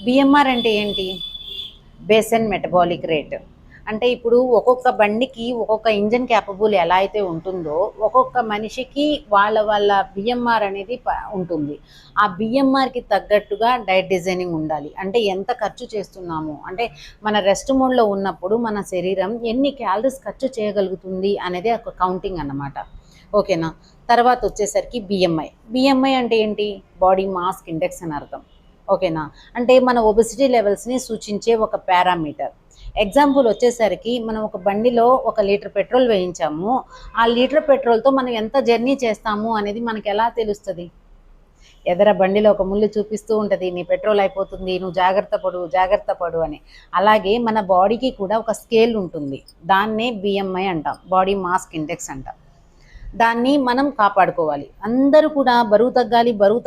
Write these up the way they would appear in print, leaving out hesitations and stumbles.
BMR అంటే ఏంటి? Basal metabolic rate. అంటే ఇప్పుడు ఒక్కొక్క బండికి ఒక్కొక్క ఇంజన్ క్యాపబుల్ ఎలా అయితే ఉంటుందో ఒక్కొక్క మనిషికి వాళ్ళ బిఎంఆర్ అనేది ఉంటుంది. ఆ బిఎంఆర్కి తగ్గట్టుగా డైట్ డిజైనింగ్ ఉండాలి. అంటే ఎంత ఖర్చు చేస్తున్నాము, అంటే మన రెస్ట్ మోడ్లో ఉన్నప్పుడు మన శరీరం ఎన్ని క్యాలరీస్ ఖర్చు చేయగలుగుతుంది అనేది ఒక కౌంటింగ్ అన్నమాట. ఓకేనా? తర్వాత వచ్చేసరికి బిఎంఐ. బిఎంఐ అంటే ఏంటి? బాడీ మాస్ ఇండెక్స్ అని అర్థం. ఓకేనా? అంటే మన ఒబెసిటీ లెవెల్స్ని సూచించే ఒక పారామీటర్. ఎగ్జాంపుల్ వచ్చేసరికి మనం ఒక బండిలో 1 లీటర్ పెట్రోల్ వేయించాము. ఆ లీటర్ పెట్రోల్తో మనం ఎంత జర్నీ చేస్తాము అనేది మనకి ఎలా తెలుస్తుంది? ఎదర బండిలో ఒక ముళ్ళు చూపిస్తూ ఉంటుంది, నీ పెట్రోల్ అయిపోతుంది, నువ్వు జాగ్రత్త పడు జాగ్రత్త పడు అని. అలాగే మన బాడీకి కూడా ఒక స్కేల్ ఉంటుంది, దాన్నే బిఎంఐ అంటాం, బాడీ మాస్ ఇండెక్స్ అంటాం. దాన్ని మనం కాపాడుకోవాలి. అందరూ కూడా బరువు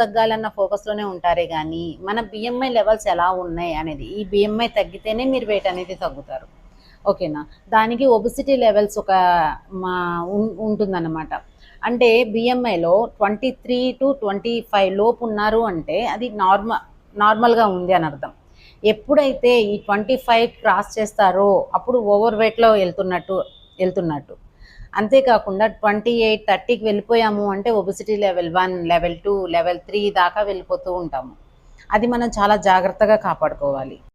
తగ్గాలి అన్న ఫోకస్లోనే ఉంటారే కానీ మన బిఎంఐ లెవెల్స్ ఎలా ఉన్నాయి అనేది, ఈ బిఎంఐ తగ్గితేనే మీరు వెయిట్ అనేది తగ్గుతారు. ఓకేనా? దానికి ఒబెసిటీ లెవెల్స్ ఒక ఉంటుందన్నమాట. అంటే బిఎంఐలో 23 to 25 లోపు ఉన్నారు అంటే అది నార్మల్గా ఉంది అని అర్థం. ఎప్పుడైతే ఈ 25 క్రాస్ చేస్తారో అప్పుడు ఓవర్ వెయిట్లో వెళ్తున్నట్టు. అంతేకాకుండా 28, 30కి వెళ్ళిపోయాము అంటే ఒబెసిటీ లెవెల్ 1, లెవెల్ 2, లెవెల్ 3 దాకా వెళ్ళిపోతూ ఉంటాము. అది మనం చాలా జాగ్రత్తగా కాపాడుకోవాలి.